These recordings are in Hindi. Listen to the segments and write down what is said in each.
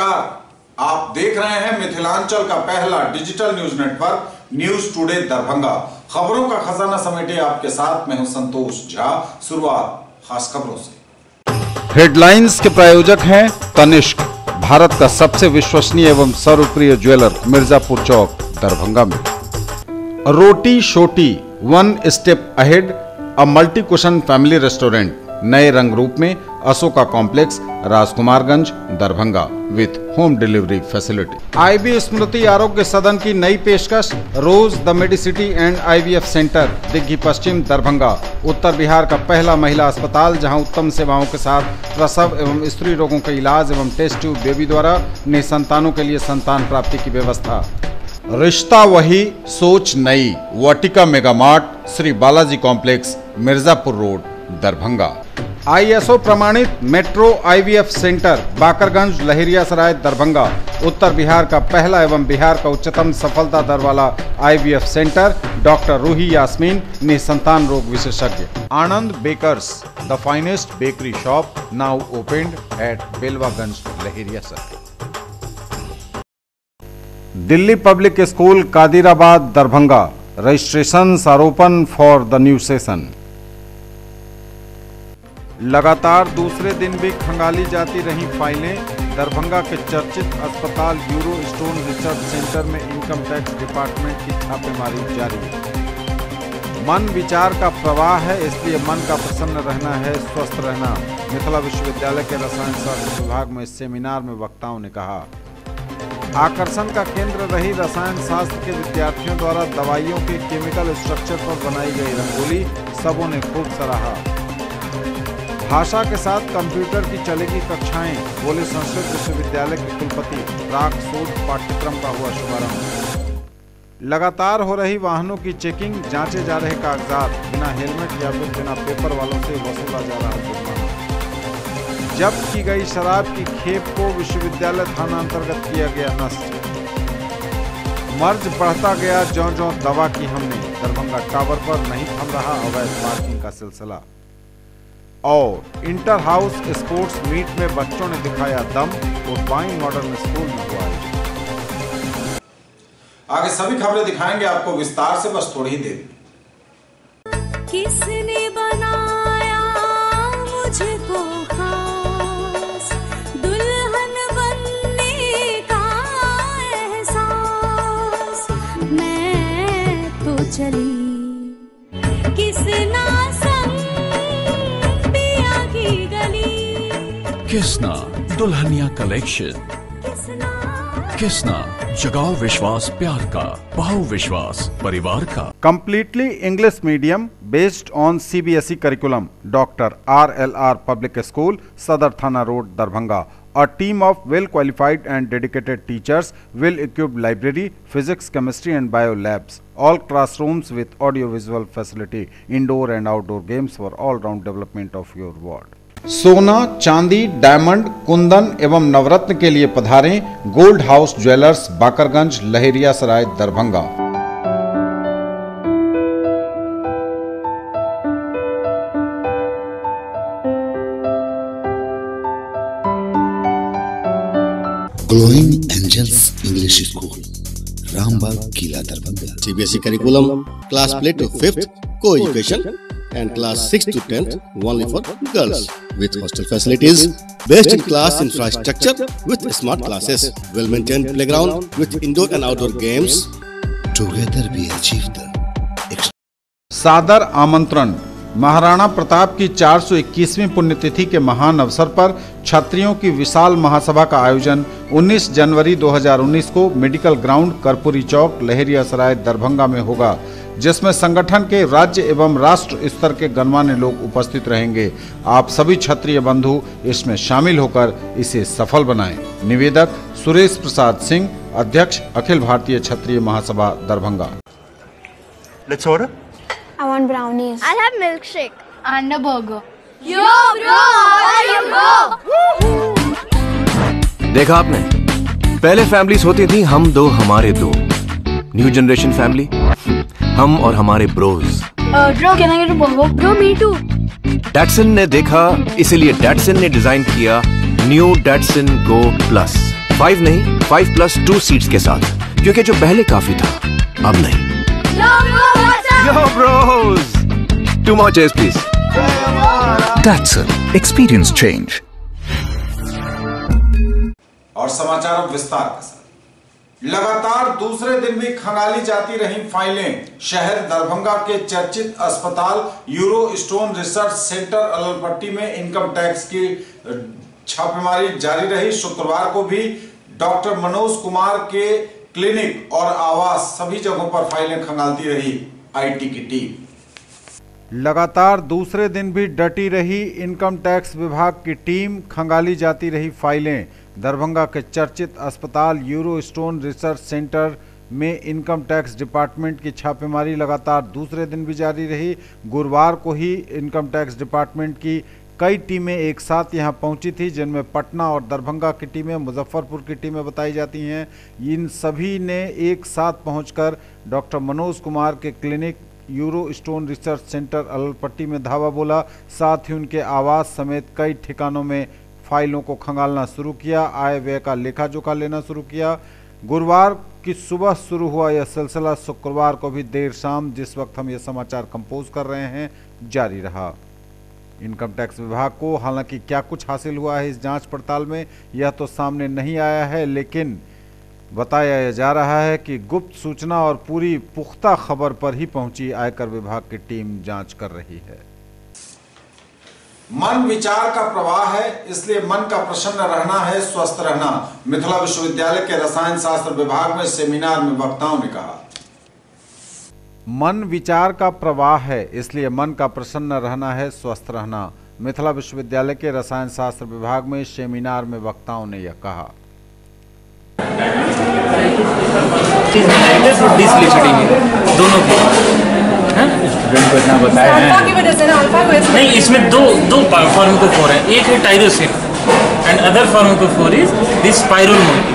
नमस्कार, आप देख रहे हैं मिथिलांचल का पहला digital news network news today Darbhanga. खबरों का खजाना समेटे आपके साथ मैं हूं संतोष झा। शुरुआत खास खबरों से। हेडलाइंस के प्रायोजक हैं तनिष्क, भारत का सबसे विश्वसनीय एवं सर्वप्रिय ज्वेलर, मिर्जापुर चौक, दरभंगा में। Roti Shoti, one step ahead, a multi cuisine family restaurant, नए रंग रूप में, Ashoka complex, Rajkumarganj, Darbhanga, with home delivery facility. IB Smriti Arogya Sadan की नई पेशकश, rose the medicity and IVF centre, Digghi Paschim, Darbhanga, उत्तर बिहार का पहला महिला अस्पताल जहां उत्तम सेवाओं के साथ प्रसव एवं स्त्री रोगों का इलाज एवं टेस्ट ट्यूब बेबी द्वारा निसंतानों के लिए संतान प्राप्ति की व्यवस्था। रिश्ता वही, सोच नई, Vatika mega mart, Shri Balaji complex, Mirzapur road, Darbhanga. ISO प्रमाणित metro IVF centre, Bakarganj, Laheriasarai, Darbhanga, उत्तर बिहार का पहला एवं बिहार का उच्चतम सफलता दर वाला IVF centre, doctor Roohi Yasmin, निसंतान रोग विशेषज्ञ। Anand bakers, the finest bakery shop, now opened at Belwaganj, Laheriasarai. Delhi public school, Kadirabad, Darbhanga, registration open for the new session. लगातार दूसरे दिन भी खंगाली जाती रही फाइलें। दरभंगा के चर्चित अस्पताल यूरो स्टोन रिसर्च सेंटर में इनकम टैक्स डिपार्टमेंट की छापेमारी जारी है। मन विचार का प्रवाह है, इसलिए मन का प्रसन्न रहना है, स्वस्थ रहना, मिथिला विश्वविद्यालय के रसायन शास्त्र विभाग में सेमिनार में वक्ताओं ने कहा। आकर्षण का केंद्र रही रसायन शास्त्र के विद्यार्थियों द्वारा दवाइयों के केमिकल स्ट्रक्चर पर बनाई गई रंगोली सबों ने खूब सराहा। भाषा के साथ कंप्यूटर की चलेगी कक्षाएं, बोले संस्कृत विश्वविद्यालय के कुलपति। प्राक शोध पाठ्यक्रम का हुआ शुभारंभ। लगातार हो रही वाहनों की चेकिंग, जांचे जा रहे कागजात, बिना हेलमेट या फिर बिना पेपर वालों से वसूला जा रहा जुर्माना। जब्त की गई शराब की खेप को विश्वविद्यालय थाना अंतर्गत किया गया नष्ट। मर्ज बढ़ता गया ज्यों-ज्यों दवा की हमने, दरभंगा टावर पर नहीं थम रहा अवैध पार्किंग का सिलसिला। और इंटर हाउस स्पोर्ट्स मीट में बच्चों ने दिखाया दम, वुडबाइन मॉडर्न स्कूल में हुआ आयोजन। आगे सभी खबरें दिखाएंगे आपको विस्तार से, बस थोड़ी ही देर। किसने बनाया मुझको खास, दुल्हन बनने का एहसास, मैं तो चली किसना किसना दुल्हनिया कलेक्शन, किसना जगाओ विश्वास प्यार का, बहु विश्वास परिवार का। Completely English medium based on CBSE curriculum, doctor RLR public school, सदर थाना road, Darbhanga. A team of well-qualified and dedicated teachers, well-equipped library, physics, chemistry and bio labs. All classrooms with audio-visual facility, indoor and outdoor games for all-round development of your ward. सोना, चांदी, डायमंड, कुंदन एवं नवरत्न के लिए पधारें gold house jewellers, Bakarganj, Laheriasarai, Darbhanga. Glowing angels English school, Rambagh, Kila, Darbhanga. CBSE curriculum, class play to 5th, co-education and class 6 to 10th only for girls, with hostel facilities, best in class infrastructure with smart classes, well maintained playground with indoor and outdoor games. Together we achieve the सादर आमंत्रण। महाराणा प्रताप की 421वीं पुण्यतिथि के महान अवसर पर छात्रियों की विशाल महासभा का आयोजन 19 जनवरी 2019 को मेडिकल ग्राउंड, कर्पूरी चौक, लहेरियासराय, दरभंगा में होगा, जिसमें संगठन के राज्य एवं राष्ट्र स्तर के गणमान्य लोग उपस्थित रहेंगे। आप सभी क्षत्रिय बंधु इसमें शामिल होकर इसे सफल बनाएं। निवेदक सुरेश प्रसाद सिंह, अध्यक्ष, अखिल भारतीय क्षत्रिय महासभा, Darbhanga. Let's order. I want brownies. I'll have milkshake And a burger. Yo bro, how are you bro? देखा आपने, पहले फैमिलीज होती थी हम दो हमारे दो, न्यू जनरेशन फैमिली हम और हमारे bros. Bro, can I get a burger? Bro, me too. Datsun ने देखा, इसीलिए डैटसन ने डिजाइन किया न्यू डैटसन गो प्लस। 5 नहीं 5+2 सीट्स के साथ, क्योंकि जो पहले काफी था अब नहीं। Yo bros! 2 more chairs please. Datsun. Experience change. और समाचार अब विस्तार के साथ। लगातार दूसरे दिन भी खंगाली जाती रही फाइलें। शहर दरभंगा के चर्चित अस्पताल euro stone research centre Alalpatti में इनकम टैक्स की छापेमारी जारी रही। शुक्रवार को भी डॉक्टर मनोज कुमार के क्लिनिक और आवास सभी जगहों पर फाइलें खंगालती रही आईटी की टीम। लगातार दूसरे दिन भी डटी रही इनकम टैक्स विभाग की टीम। खंगाली जाती रही फाइलें। दरभंगा के चर्चित अस्पताल यूरो स्टोन रिसर्च सेंटर में इनकम टैक्स डिपार्टमेंट की छापेमारी लगातार दूसरे दिन भी जारी रही। गुरुवार को ही इनकम टैक्स डिपार्टमेंट की कई टीमें एक साथ यहां पहुंची थी, जिनमें पटना और दरभंगा की टीमें, मुजफ्फरपुर की टीमें बताई जाती हैं। इन सभी ने एक साथ पहुंचकर डॉक्टर मनोज कुमार के clinic euro stone research centre Alalpatti में धावा बोला। साथ ही उनके आवास समेत कई ठिकानों में फाइलों को खंगालना शुरू किया। आय व्यय का लेखा जोखा लेना शुरू किया। गुरुवार की सुबह शुरू हुआ यह सिलसिला शुक्रवार को भी देर शाम, जिस वक्त हम ये समाचार कंपोज कर रहे हैं, जारी रहा। इनकम टैक्स विभाग को हालांकि क्या कुछ हासिल हुआ है इस जांच पड़ताल में, यह तो सामने नहीं आया है, लेकिन बताया जा रहा है कि गुप्त सूचना और पूरी पुख्ता खबर पर ही पहुंची आयकर विभाग की टीम जांच कर रही है। मन विचार का प्रवाह है, इसलिए मन का प्रसन्न रहना है, स्वस्थ रहना। मिथिला विश्वविद्यालय के रसायन शास्त्र विभाग में सेमिनार में वक्ताओं ने कहा। मन विचार का प्रवाह है, इसलिए मन का प्रसन्न रहना है, स्वस्थ रहना। मिथिला विश्वविद्यालय के रसायन शास्त्र विभाग में सेमिनार में वक्ताओं ने यह कहा। दोनों स्टूडेंट को इतना बताया है नहीं, इसमें दो फार्माकोफोर है। एक है tyrosine and other pharmacophore is this pyrrole moiety.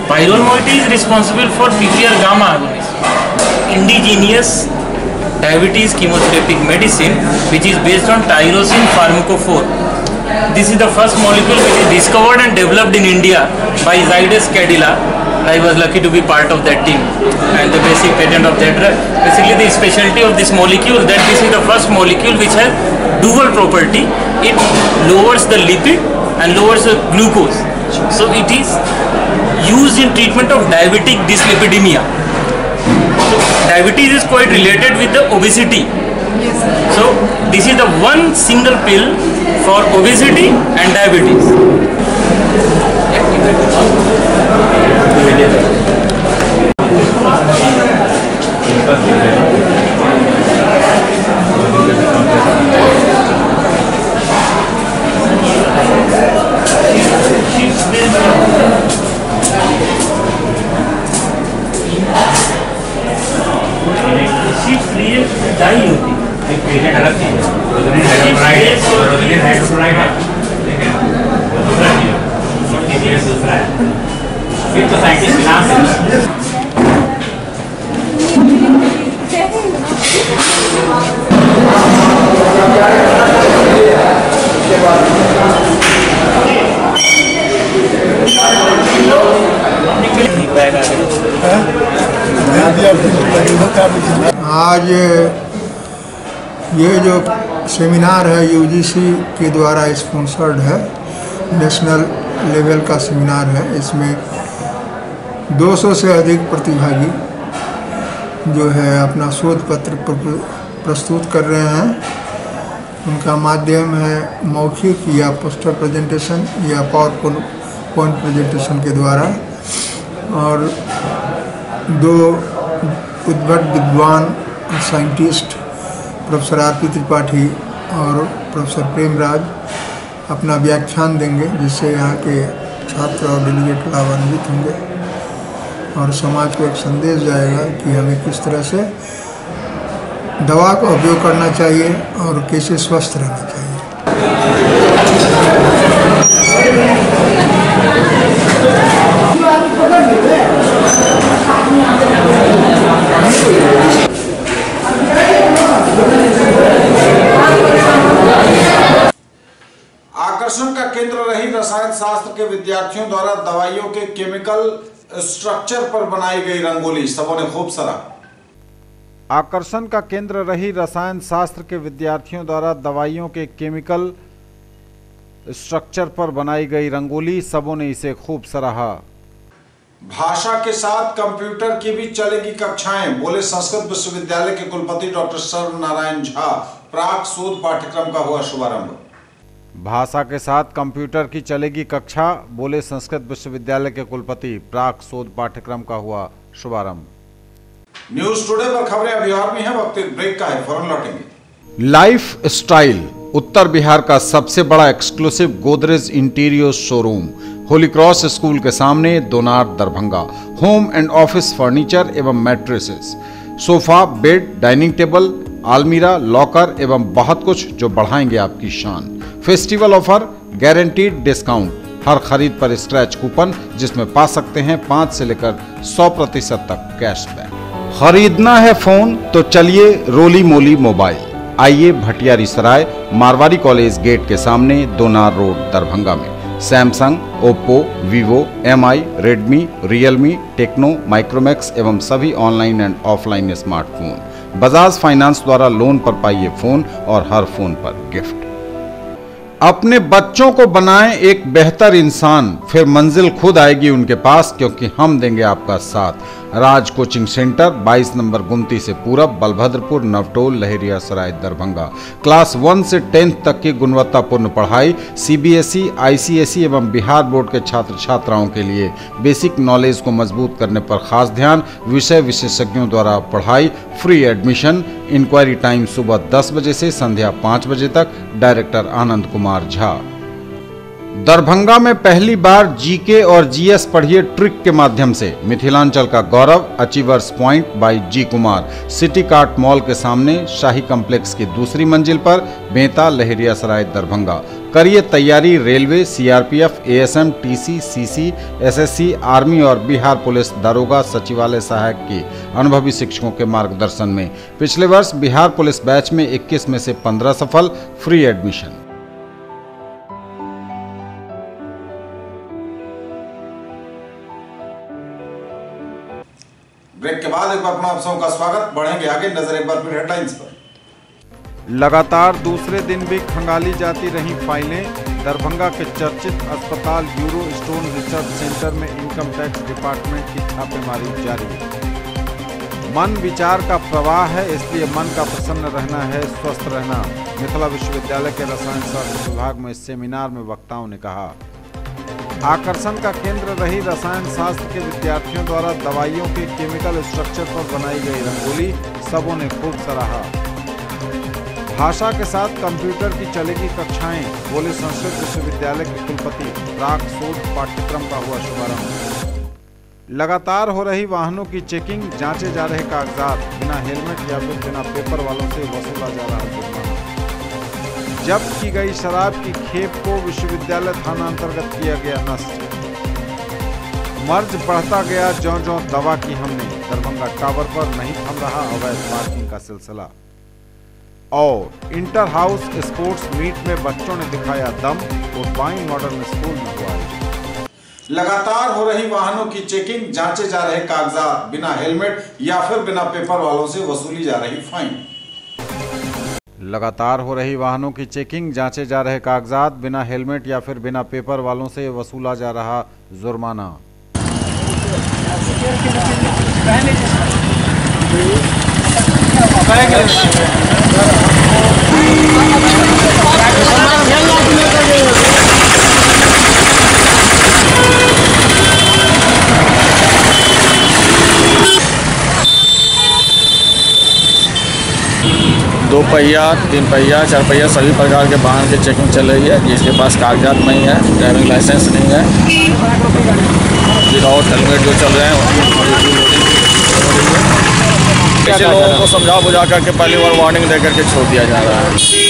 Pyrrole moiety is responsible for PPR gamma agonist, indigenous diabetes chemotherapeutic medicine which is based on tyrosine pharmacophore. This is the first molecule which is discovered and developed in India by Zydus Cadila. I was lucky to be part of that team and the basic patent of that drug. Basically the specialty of this molecule that this is the first molecule which has dual property. It lowers the lipid and lowers the glucose. So it is used in treatment of diabetic dyslipidemia. So diabetes is quite related with the obesity. So this is the one single pill for obesity and diabetes. आज ये जो सेमिनार है यूजीसी के द्वारा स्पॉन्सर्ड है, नेशनल लेवल का सेमिनार है। इसमें 200 से अधिक प्रतिभागी जो है अपना शोध पत्र प्रस्तुत कर रहे हैं। उनका माध्यम है मौखिक या पोस्टर प्रेजेंटेशन या पावर पॉइंट प्रेजेंटेशन के द्वारा। और 2 उद्भट विद्वान साइंटिस्ट प्रोफेसर आर.पी. त्रिपाठी और प्रोफेसर प्रेमराज अपना व्याख्यान देंगे, जिससे यहाँ के छात्र और डेलीगेट लाभान्वित होंगे और समाज को एक संदेश जाएगा कि हमें किस तरह से दवा का उपयोग करना चाहिए और कैसे स्वस्थ रहना चाहिए। आकर्षण का केंद्र रही रसायन शास्त्र के विद्यार्थियों द्वारा दवाइयों के केमिकल स्ट्रक्चर पर बनाई गई रंगोली सबों ने खूब सराहा। आकर्षण का केंद्र रही रसायन शास्त्र के विद्यार्थियों द्वारा दवाइयों के केमिकल स्ट्रक्चर पर बनाई गई रंगोली सबों ने इसे खूब सराहा। भाषा के साथ कंप्यूटर की भी चलेगी कक्षाएं, बोले संस्कृत विश्वविद्यालय के कुलपति डॉक्टर सर्व नारायण झा। प्राक शोध पाठ्यक्रम का हुआ शुभारंभ। भाषा के साथ कंप्यूटर की चलेगी कक्षा, बोले संस्कृत विश्वविद्यालय के कुलपति। प्राक शोध पाठ्यक्रम का हुआ शुभारंभ। न्यूज टुडे पर खबरें अभी और भी हैं, वक्त एक ब्रेक का है, फौरन लौटेंगे। लाइफ स्टाइल उत्तर बिहार का सबसे बड़ा exclusive Godrej interior showroom, holy cross school के सामने, Donar, Darbhanga. Home and office furniture एवं mattresses, sofa, bed, dining table, आलमीरा, लॉकर एवं बहुत कुछ जो बढ़ाएंगे आपकी शान। फेस्टिवल ऑफर, गारंटीड डिस्काउंट, हर खरीद पर स्क्रैच कूपन जिसमें पा सकते हैं 5 से लेकर 100% तक कैशबैक। खरीदना है फोन तो चलिए रोली मोली मोबाइल। आइए भटियारी सराय मारवाड़ी कॉलेज गेट के सामने, दोनार रोड, दरभंगा में। Samsung, Oppo, Vivo, MI, Redmi, Realme, Tecno, Micromax एवं सभी online and offline smartphone. Bajaj finance द्वारा लोन पर पाइए फोन और हर फोन पर गिफ्ट। अपने बच्चों को बनाएं एक बेहतर इंसान, फिर मंजिल खुद आएगी उनके पास, क्योंकि हम देंगे आपका साथ। राज कोचिंग सेंटर 22 नंबर गुमती से पूरब, बलभद्रपुर, नवटोल, लहेरिया सराय, दरभंगा। क्लास 1 से 10th तक की गुणवत्तापूर्ण पढ़ाई, सीबीएसई, आईसीएसई एवं बिहार बोर्ड के छात्र छात्राओं के लिए बेसिक नॉलेज को मजबूत करने पर खास ध्यान। विषय विशेषज्ञों द्वारा पढ़ाई, फ्री एडमिशन। इंक्वायरी टाइम सुबह 10 बजे से संध्या 5 बजे तक। डायरेक्टर आनंद कुमार झा। दरभंगा में पहली बार जीके और जीएस पढ़िए ट्रिक के माध्यम से, मिथिलांचल का गौरव। Achievers point by G Kumar, city cart mall के सामने, शाही कॉम्प्लेक्स की दूसरी मंजिल पर, बेंता, लहेरिया सराय, दरभंगा। करिए तैयारी railway, CRPF, ASM, TC, CC, SSC, army और बिहार पुलिस दारोगा सचिवालय सहायक की अनुभवी शिक्षकों के मार्गदर्शन में। पिछले वर्ष बिहार पुलिस बैच में 21 में से 15 सफल। Free admission. ब्रेक के बाद एक बार पुनः आप सबों का स्वागत। बढ़ेंगे आगे, नजर एक बार फिर हेडलाइंस पर। लगातार दूसरे दिन भी खंगाली जाती रही फाइलें। दरभंगा के चर्चित अस्पताल यूरो स्टोन रिसर्च सेंटर में इनकम टैक्स डिपार्टमेंट की छापेमारी जारी है। मन विचार का प्रवाह है, इसलिए मन का प्रसन्न रहना है, स्वस्थ रहना। मिथिला विश्वविद्यालय के रसायन शास्त्र विभाग में सेमिनार में वक्ताओं ने कहा। आकर्षण का केंद्र रही रसायन शास्त्र के विद्यार्थियों द्वारा दवाइयों के केमिकल स्ट्रक्चर पर बनाई गई रंगोली सबों ने खूब सराहा। भाषा के साथ कंप्यूटर की चलेगी कक्षाएं, बोले संस्कृत विश्वविद्यालय के कुलपति। प्राक शोध पाठ्यक्रम का हुआ शुभारंभ। लगातार हो रही वाहनों की चेकिंग, जांचे जा रहे कागजात, बिना हेलमेट या फिर बिना पेपर वालों से वसूला जा रहा जुर्माना। जब्त की गई शराब की खेप को विश्वविद्यालय थाना अंतर्गत किया गया नष्ट। मर्ज बढ़ता गया ज्यों-ज्यों दवा की हमने। दरभंगा टावर पर नहीं थम रहा अवैध पार्किंग का सिलसिला। और इंटर हाउस स्पोर्ट्स मीट में बच्चों ने दिखाया दम, कोटवाई मॉडर्न स्कूल में हुआ आयोजन। लगातार हो रही वाहनों की चेकिंग, जांचे जा रहे कागजात, बिना हेलमेट या फिर बिना पेपर वालों से वसूली जा रही फाइन। लगातार हो रही वाहनों की चेकिंग, जांचे जा रहे कागजात, बिना हेलमेट या फिर बिना पेपर वालों से वसूला जा रहा जुर्माना। दो पहिया, 3 पहिया, 4 पहिया सभी प्रकार के वाहन की चेकिंग चल रही है। जिसके पास कागजात नहीं है, ड्राइविंग लाइसेंस नहीं है, विदाउट हेलमेट जो चल रहे हैं, ऐसे लोगों को समझा बुझा करके पहली बार वार्निंग दे करके छोड़ दिया जा रहा है।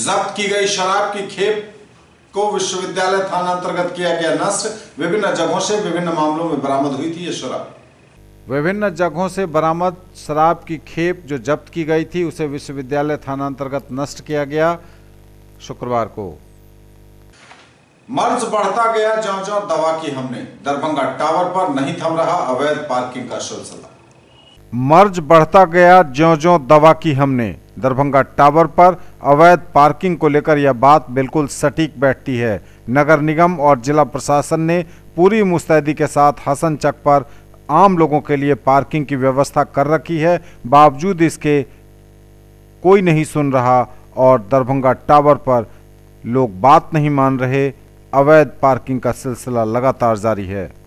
जब्त की गई शराब की खेप को विश्वविद्यालय थाना अंतर्गत किया गया नष्ट। विभिन्न जगहों से विभिन्न मामलों में बरामद हुई थी ये शराब। विभिन्न जगहों से बरामद शराब की खेप जो जब्त की गई थी उसे विश्वविद्यालय थाना अंतर्गत नष्ट किया गया शुक्रवार को। मर्ज बढ़ता गया ज्यों-ज्यों दवा की हमने। दरभंगा टावर पर नहीं थम रहा अवैध पार्किंग का सिलसिला। मर्ज बढ़ता गया ज्यों-ज्यों दवा की हमने। दरभंगा टावर पर अवैध पार्किंग को लेकर यह बात बिल्कुल सटीक बैठती है। नगर निगम और जिला प्रशासन ने पूरी मुस्तैदी के साथ हसन चक पर आम लोगों के लिए पार्किंग की व्यवस्था कर रखी है। बावजूद इसके कोई नहीं सुन रहा और दरभंगा टावर पर लोग बात नहीं मान रहे। अवैध पार्किंग का सिलसिला लगातार जारी है।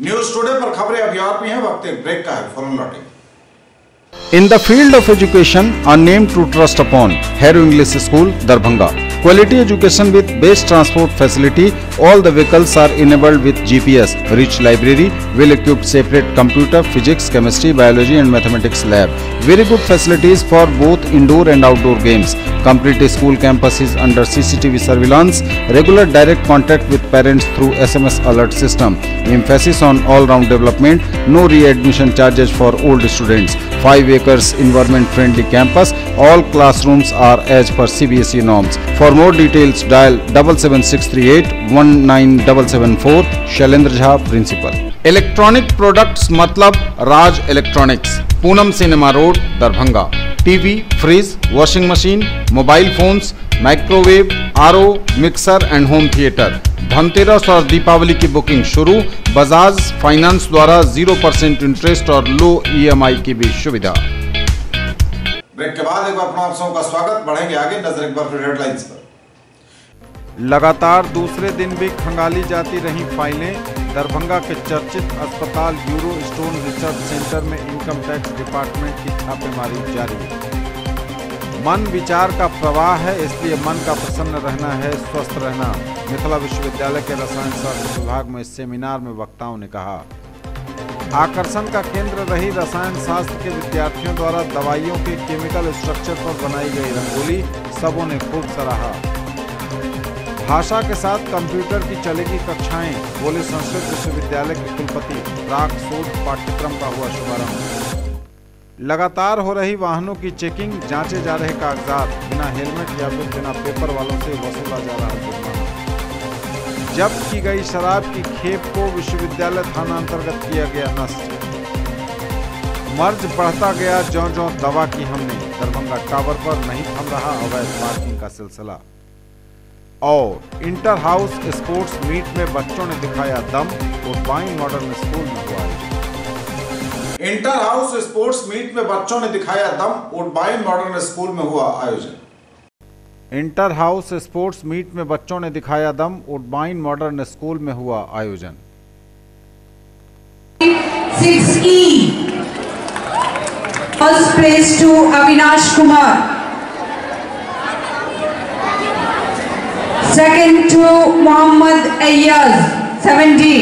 न्यूज टुडे पर खबरें अभी और भी हैं, वक्त एक ब्रेक का है, फौरन लौटेंगे। In the field of education, a name to trust upon, Hero English School, Darbhanga. Quality education with best transport facility. All the vehicles are enabled with GPS. Rich library, well-equipped separate computer, physics, chemistry, biology and mathematics lab. Very good facilities for both indoor and outdoor games. Complete school campus is under CCTV surveillance. Regular direct contact with parents through SMS alert system. Emphasis on all-round development. No re-admission charges for old students. 5 acres environment-friendly campus. All classrooms are as per CBSE norms. For more details, dial 77638 19774. Shailendra Jha, principal. Electronic products मतलब Raj electronics, Poonam cinema road, Darbhanga. TV, fridge, washing machine, mobile phones, microwave, RO, mixer and home theatre. Dhanteras और दीपावली की बुकिंग शुरू। बजाज फाइनेंस द्वारा 0% इंटरेस्ट और लो EMI की भी सुविधा। ब्रेक के बाद एक बार पुनः आप सबका स्वागत। बढ़ेंगे आगे, नजर एक बार फिर हेडलाइंस पर। लगातार दूसरे दिन भी खंगाली जाती रही फाइलें। दरभंगा के चर्चित अस्पताल यूरो स्टोन रिसर्च सेंटर में इनकम टैक्स डिपार्टमेंट की छापेमारी जारी। मन विचार का प्रवाह है, इसलिए मन का प्रसन्न रहना है, स्वस्थ रहना। मिथिला विश्वविद्यालय के रसायन शास्त्र विभाग में इस सेमिनार में वक्ताओं ने कहा। आकर्षण का केंद्र रही रसायन शास्त्र के विद्यार्थियों द्वारा दवाइयों के केमिकल स्ट्रक्चर पर बनाई गई रंगोली सबों ने खूब सराहा। भाषा के साथ कंप्यूटर की चलेगी कक्षाएं, बोले संस्कृत विश्वविद्यालय के कुलपति। प्राक शोध पाठ्यक्रम का हुआ शुभारंभ। लगातार हो रही वाहनों की चेकिंग, जांचे जा रहे कागजात, बिना हेलमेट या फिर बिना पेपर वालों से वसूला जा रहा जुर्माना। जब्त की गई शराब की खेप को विश्वविद्यालय थाना अंतर्गत किया गया नष्ट। मर्ज बढ़ता गया ज्यों-ज्यों दवा की हमने, दरभंगा टावर पर नहीं थम रहा अवैध पार्किंग का सिलसिला। और इंटर हाउस स्पोर्ट्स मीट में बच्चों ने दिखाया दम, वुडबाइन मॉडर्न स्कूल में हुआ आयोजन। इंटर हाउस स्पोर्ट्स मीट में बच्चों ने दिखाया दम, वुडबाइन मॉडर्न स्कूल में हुआ आयोजन। इंटर हाउस स्पोर्ट्स मीट में बच्चों ने दिखाया दम, वुडबाइन मॉडर्न स्कूल में हुआ आयोजन। 6E first place to Avinash Kumar, second to Mohammad Ayyaz 70,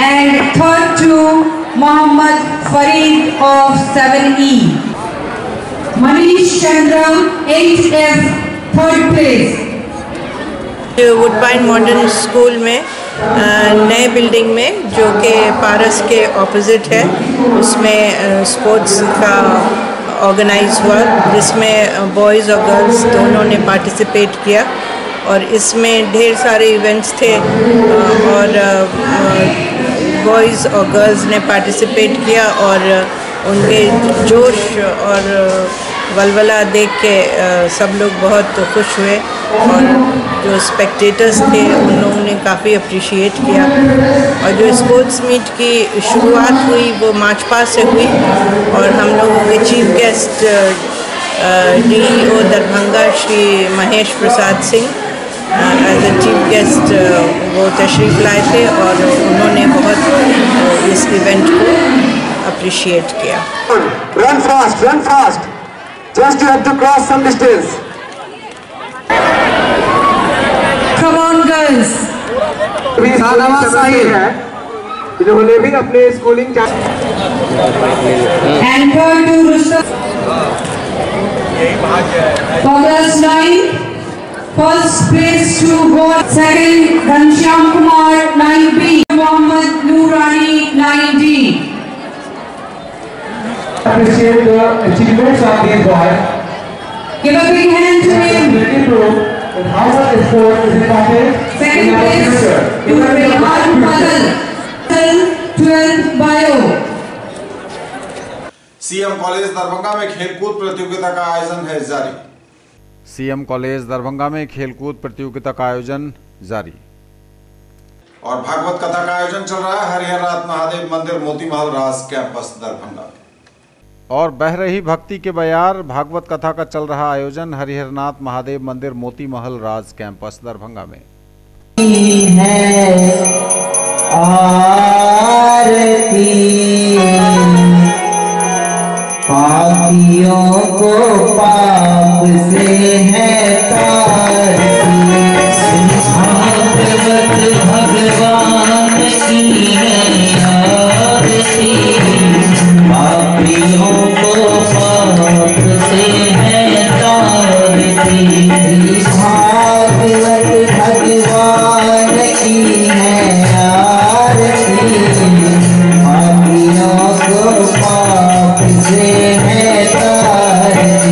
and third to Mohammad Farid of 7E. Manish Chandram 8F third place. Woodbine modern school में नए बिल्डिंग में जो कि पारस के ऑपोजिट है, उसमें स्पोर्ट्स का ऑर्गेनाइज हुआ, जिसमें बॉयज़ और गर्ल्स दोनों ने पार्टिसिपेट किया। और इसमें ढेर सारे इवेंट्स थे और बॉयज़ और गर्ल्स ने पार्टिसिपेट किया और उनके जोश और वलवला देख के सब लोग बहुत खुश हुए और जो स्पेक्टेटर्स थे उन लोगों ने काफ़ी अप्रिशिएट किया। और जो स्पोर्ट्स मीट की शुरुआत हुई वो मार्च पास से हुई और हम लोगों के chief guest DEO Darbhanga Shri Mahesh Prasad Singh as a chief guest वो तशरीफ़ लाए थे और उन्होंने बहुत इस इवेंट को अप्रिशिएट किया। Run fast, just you have to cross some distance. Come on girls. सालावा साहिल है जिन्होंने भी अपने schooling and third to Rustam. Class 9 first place to God, second Ghanshyam Kumar 9B, Mohammad Noorani 9D. Appreciate the achievements of these boys. Give a big hand to him. Let prove that how much sport is important. Second place to Rehan Badal, 12th Bio. CM college Darbhanga में खेलकूद प्रतियोगिता का आयोजन है जारी। सीएम कॉलेज दरभंगा में खेलकूद प्रतियोगिता का आयोजन जारी। और भागवत कथा का आयोजन चल रहा है हरिहरनाथ महादेव मंदिर मोती महल राज कैंपस दरभंगा में। और बह रही भक्ति के बयार, भागवत कथा का चल रहा आयोजन हरिहरनाथ महादेव मंदिर मोती महल राज कैंपस दरभंगा में। पापियों को पाप से है भगवान की है आरती, पापियों को पाप से है तारती, भागवत भगवान की है आरती, पापियों को पाप से है तारती।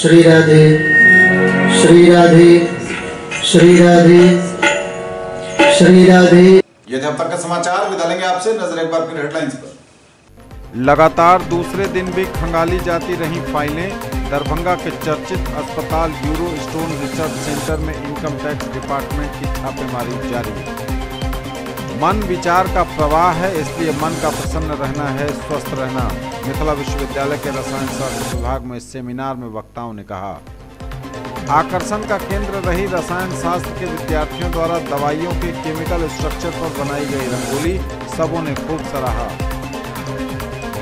श्री राधे श्री राधे श्री राधे श्री राधे। ये थे अब तक के समाचार। विदा लेंगे आपसे, नजर एक बार फिर हेडलाइंस पर। लगातार दूसरे दिन भी खंगाली जाती रही फाइलें। दरभंगा के चर्चित अस्पताल यूरो स्टोन रिसर्च सेंटर में इनकम टैक्स डिपार्टमेंट की छापेमारी जारी है। मन विचार का प्रवाह है, इसलिए मन का प्रसन्न रहना है, स्वस्थ रहना। मिथिला विश्वविद्यालय के रसायन शास्त्र विभाग में सेमिनार में वक्ताओं ने कहा। आकर्षण का केंद्र रही रसायन शास्त्र के विद्यार्थियों द्वारा दवाइयों के केमिकल स्ट्रक्चर पर बनाई गई रंगोली सबों ने खूब सराहा।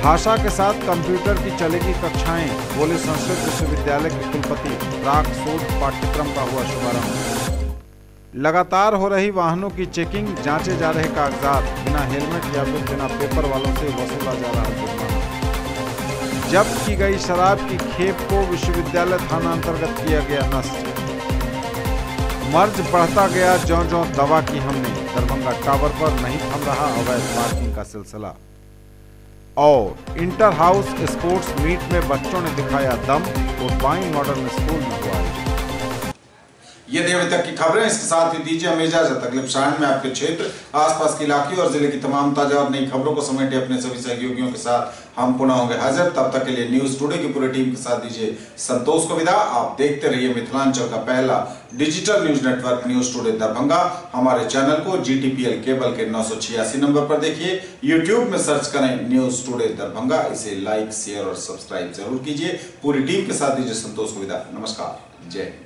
भाषा के साथ कंप्यूटर की चलेगी कक्षाएं, बोले संस्कृत विश्वविद्यालय के कुलपति। प्राक शोध पाठ्यक्रम का हुआ शुभारंभ। लगातार हो रही वाहनों की चेकिंग, जांचे जा रहे कागजात। बिना हेलमेट या फिर बिना पेपर वालों से वसूला जा रहा जुर्माना। जब्त की गई शराब की खेप को विश्वविद्यालय थाना अंतर्गत किया गया नष्ट। मर्ज बढ़ता गया ज्यों-ज्यों दवा की हमने। दरभंगा टावर पर नहीं थम रहा अवैध पार्किंग का सिलसिला। और इंटर हाउस स्पोर्ट्स मीट में बच्चों ने दिखाया दम। कोटबाइन मॉडर्न स्कूल में हुआ आयोजन। ये थे अभी तक की खबरें। इसके साथ ही दीजिए हमें इजाजत। अगले प्रसारण में आपके क्षेत्र, आसपास के इलाके और जिले की तमाम ताजा और नई खबरों को समेटे अपने सभी सहयोगियों के साथ हम पुनः होंगे हाजिर। तब तक के लिए न्यूज टुडे की पूरी टीम के साथ दीजिए संतोष को विदा। आप देखते रहिए मिथिलांचल का पहला digital news network news today Darbhanga. हमारे चैनल को GTPL केबल के 986 नंबर पर देखिए। यूट्यूब में सर्च करें न्यूज टुडे दरभंगा। इसे लाइक, शेयर और सब्सक्राइब जरूर कीजिए। पूरी टीम के साथ दीजिए संतोष को विदा। नमस्कार, जय हिंद।